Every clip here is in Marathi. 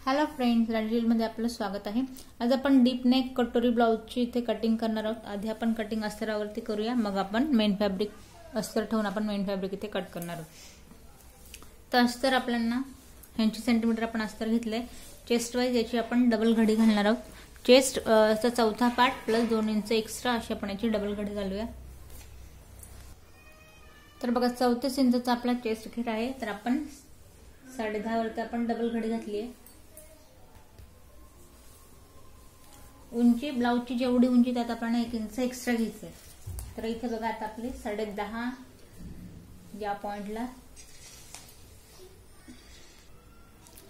हॅलो फ्रेंड्स, मध्ये आपलं स्वागत आहे। आज आपण डीप नेक कटोरी ब्लाउजची इथे कटिंग करणार आहोत। आधी आपण कटिंग अस्तरावरती करूया, मग आपण मेन फॅब्रिक अस्तर ठेवून आपण मेन फॅब्रिक इथे कट करणार आहोत। तर अस्तर आपल्याला 80 सेंटीमीटर आपण अस्तर घेतले। चेस्ट वाइज याची आपण डबल घडी घालणार आहोत। चेस्ट चा चौथा पार्ट प्लस 2 इंच एक्स्ट्रा अशी आपण याची डबल घडी घालूया। तर बघा 34 इंचचा आपला चेस्ट घेर आहे, तर आपण 10.5 वरती आपण डबल घडी घातली आहे। उंची ब्लाउजची जेवढी उंची त्यात आपण 1 इंच एक्स्ट्रा घ्यायचं आहे। तर इथे बघा आता आपली 10.5 या पॉइंटला,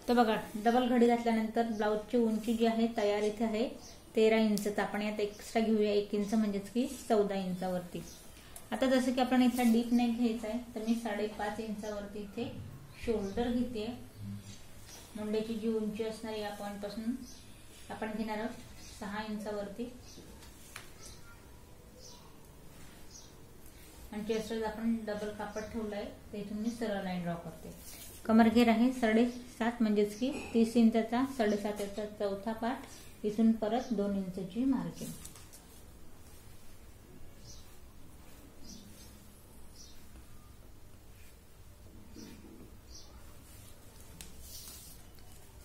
तर बघा डबल घडी घातल्यानंतर ब्लाउजची उंची जी आहे तयार इथे आहे 13 इंच। तर आपण यात एक्स्ट्रा घेऊया 1 इंच, म्हणजेच की 14 इंचावरती। आता जसं की आपण इथे डीप नेक घ्यायचा आहे, तर मी 5.5 इंचावरती इथे शोल्डर घेते। मुंड्याची जी उंची असणार या पॉइंट पासून आपण घेणार आहोत 6 इंचावरती, आणि चेस्टला आपण डबल कापड ठेवलाय, तर इथून मी सरळ लाईन ड्रॉ करते। कमर घेर आहे 7.5, म्हणजेच की 30 इंचाचा 7.5 इंचा चौथा पार्ट, इथून परत 2 इंचची मार्जिन।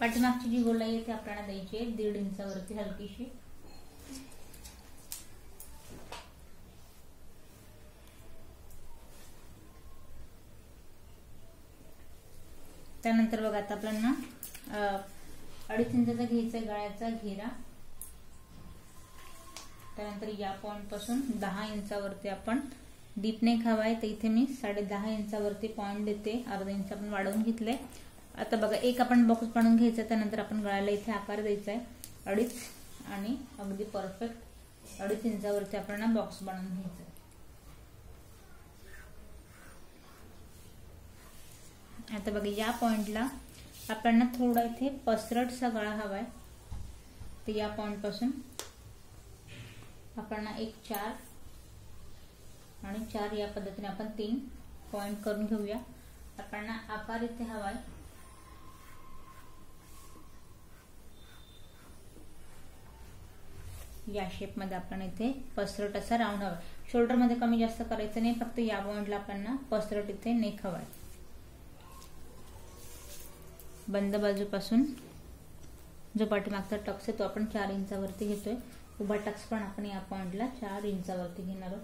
पाठीमागची जी गोलाई आहे ती आपल्याला द्यायची आहे 1.5 इंचावरती हलकीशी। त्यानंतर बघा आता आपल्याला 2.5 इंचाचा घ्यायचा गळ्याचा घेरा। त्यानंतर या पॉइंट पासून 10 इंचावरती आपण डीप नेक हवा आहे, तर इथे मी 10.5 इंचावरती पॉइंट देते। अर्धा इंच आपण वाढवून घेतले। आता बघा एक आपण बॉक्स बनवून घ्यायचा, त्यानंतर आपण गळ्याला इथे आकार द्यायचा आहे 2.5, आणि अगदी परफेक्ट 2.5 इंचावरती आपण बॉक्स बनवून घ्यायचा आहे। आता बघा या पॉइंटला आपल्याला थोडा इथे पसरटचा गळा हवाय, तर या पॉइंट पासून आपण 1 4 आणि 4 या पद्धतीने आपण 3 पॉइंट करून घेऊया। आपल्याला आकार इथे हवाय या शेप मध्ये, आपण इथे पसरट असा राऊंड हवा। शोल्डर मध्ये कमी जास्त करायचं नाही, फक्त या पॉइंटला आपल्याला पसरट इथे नेक हवाय। बंद बाजूपासून जो पाठीमागचा टक्स आहे तो आपण 4 इंचावरती घेतोय। उभा टक्स पण आपण या पॉइंटला 4 इंचावरती घेणार आहोत।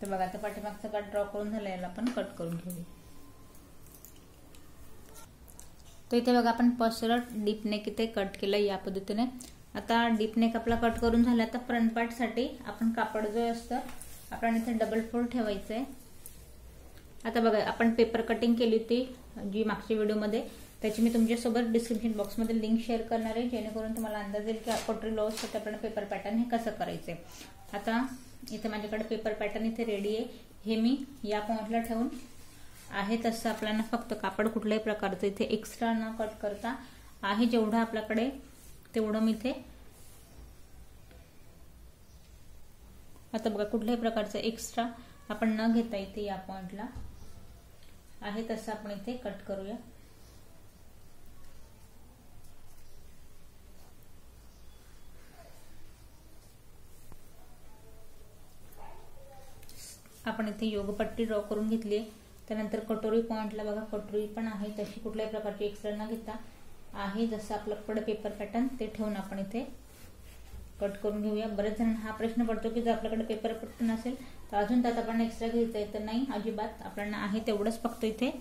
तर बघा आता पाठीमागचा कट ड्रॉ करून झाला, याला आपण कट करून घेऊया। तर इथे बघा आपण पसरट डीप नेक इथे कट केलं या पद्धतीने। आता डीप नेक आपला कट करून झाला। आता फ्रंट पार्ट साठी आपण कापड जो असतं आपण इथे डबल फोल्ड ठेवायचं आहे। आता बघा आपण पेपर कटिंग केली होती जी मागच्या व्हिडिओमध्ये, त्याची मी तुमच्यासोबत डिस्क्रिप्शन बॉक्समध्ये लिंक शेअर करणार आहे, जेणेकरून तुम्हाला अंदाज येईल की कटोरी ब्लाउज साठी आपल्याला पेपर पॅटर्न हे कसं करायचंय। आता इथे माझ्याकडे पेपर पॅटर्न इथे रेडी आहे। हे मी या पॉइंटला ठेवून आहे तसं आपल्याला फक्त कापड कुठल्याही प्रकारचं इथे एक्स्ट्रा न कट करता आहे जेवढं आपल्याकडे तेवढं मी इथे, आता बघा कुठल्याही प्रकारचं एक्स्ट्रा आपण न घेता इथे या पॉइंटला आहे तसं आपण इथे कट करूया। आपण इथे योगपट्टी ड्रॉ करून घेतली आहे। त्यानंतर कटोरी पॉइंटला बघा कटोरी पण आहे तशी कुठल्याही प्रकारची एक्स्ट्रा न घेता आहे जसं आपल्याकडे पेपर पॅटर्न ते ठेवून आपण इथे कट करून घेऊया। बरेच जण हा प्रश्न पडतो की जर आपल्याकडे पेपर पॅटर्न असेल तर अजून त्यात आपण एक्स्ट्रा घ्यायचं आहे, तर नाही अजिबात, आपल्याला आहे तेवढंच फक्त इथे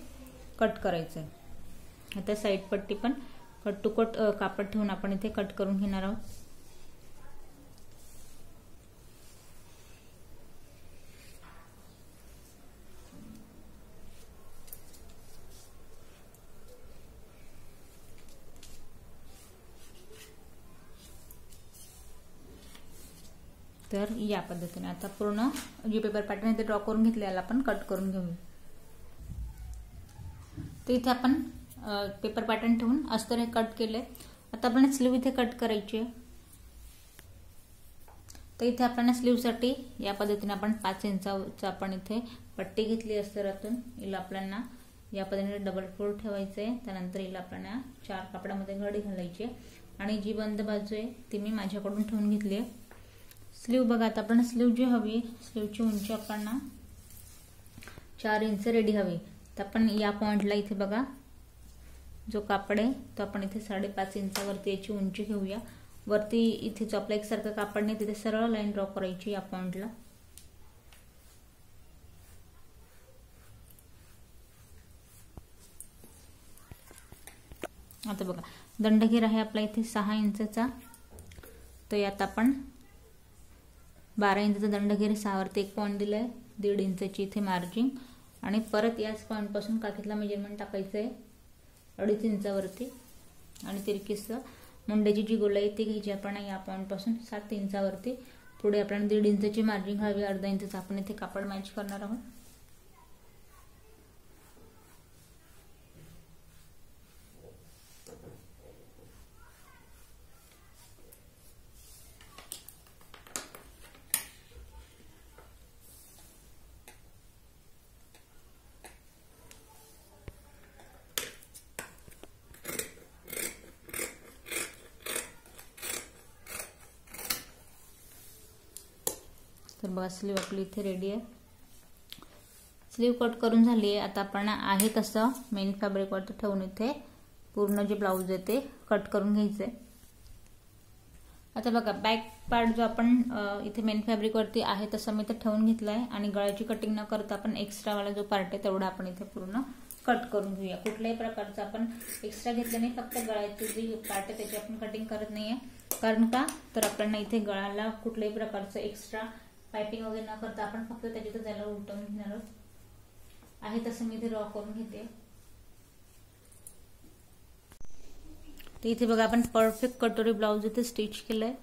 कट करायचं आहे। आता साईड पट्टी पण कट टू कट कापड ठेवून आपण इथे कट करून घेणार आहोत। तर या पद्धतीने आता पूर्ण जे पेपर पॅटर्न इथे ड्रॉ करून घेतले याला आपण कट करून घेऊया। तर इथे आपण पेपर पॅटर्न ठेवून अस्तर हे कट केले। आता आपण स्लीव इथे कट करायची आहे। तर इथे आपण स्लीवसाठी या पद्धतीने आपण 5 इंचाचं आपण इथे पट्टी घेतली अस्तरातून. हिला आपल्याला या पद्धतीने डबल फोल्ड ठेवायचे आहे. त्यानंतर हिला आपल्याला 4 कापडामध्ये घडी घालायची आणि जी बंद बाजू आहे ती मी माझ्याकडून ठेवून घेतली आहे. स्लीव बघा, आता आपण स्लीव जी हवी, स्लीवची उंची आपल्याला 4 इंच रेडी हवी. तर आपण या पॉइंटला इथे बघा जो कापड आहे तो आपण इथे 5.5 इंचावरती याची उंची घेऊया. वरती इथे जो आपला एकसारखं कापड नाही तिथे सरळ लाईन ड्रॉ करायची या पॉइंटला. आता बघा दंडघेर आहे आपला इथे 6 इंचचा. तर यात आपण 12 इंचचा दंडघेर 6 वरती 1 पॉइंट दिलाय, 1.5 इंचाची इथे मार्जिंग आणि परत याच पॉइंट पासून काखेतला मेजरमेंट टाकायचं आहे 2.5 इंचावरती आणि तिरकीस मुंड्याची जी गोलाई ती घ्यायची आपण या पॉइंट पासून 7 इंचावरती. पुढे आपण 1.5 इंचाची मार्जिंग हवी, 1/2 इंचाचं आपण इथे कापड मॅच करणार आहोत. तर बघा स्लीव आपली इथे रेडी आहे. स्लीव कट करून झाली आहे. आता आपण आहे तसं मेन फॅब्रिक वरती ठेवून इथे पूर्ण जे ब्लाउज आहे ते कट करून घ्यायचंय. आता बघा बॅक पार्ट जो आपण इथे मेन फॅब्रिक वरती आहे तसं मी इथे ठेवून घेतलाय आणि गळ्याची कटिंग न करता आपण एक्स्ट्रा वाला जो पार्ट आहे तेवढा आपण इथे पूर्ण कट करून घेऊया. कुठल्याही प्रकारचं आपण एक्स्ट्रा घेतलं नाही, फक्त गळ्याची जी पार्ट आहे त्याची आपण कटिंग करत नाहीये. कारण का तर आपल्याला इथे गळ्याला कुठल्याही प्रकारचं एक्स्ट्रा पाइपिंग वगैरे न करता आपण फक्त त्याच्यातच त्याला उलटवून घेणार आहोत. आहे तसं मी इथे ड्रॉ करून घेते. तर इथे बघा आपण परफेक्ट कटोरी ब्लाउज इथे स्टिच केलंय.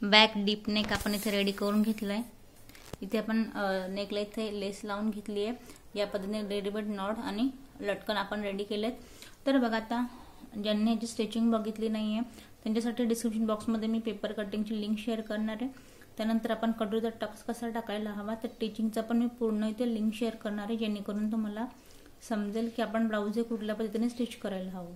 बॅक डीप नेक आपण इथे रेडी करून घेतलाय. इथे आपण नेकला इथे लेस लावून घेतली आहे. या पद्धतीने रेडीमेड नॉट आणि लटकन आपण रेडी केलेत. तर बघा आता ज्यांनी याची स्टिचिंग बघितली नाहीये त्यांच्यासाठी डिस्क्रिप्शन बॉक्समध्ये मी पेपर कटिंगची लिंक शेअर करणार आहे. त्यानंतर आपण कटोरीचा टक्स कसा टाकायला हवा तर टीचिंगचा पण मी पूर्ण इथे लिंक शेअर करणार आहे, जेणेकरून तुम्हाला समजेल की आपण ब्लाऊज हे कुठल्या पद्धतीने स्टिच करायला हवं.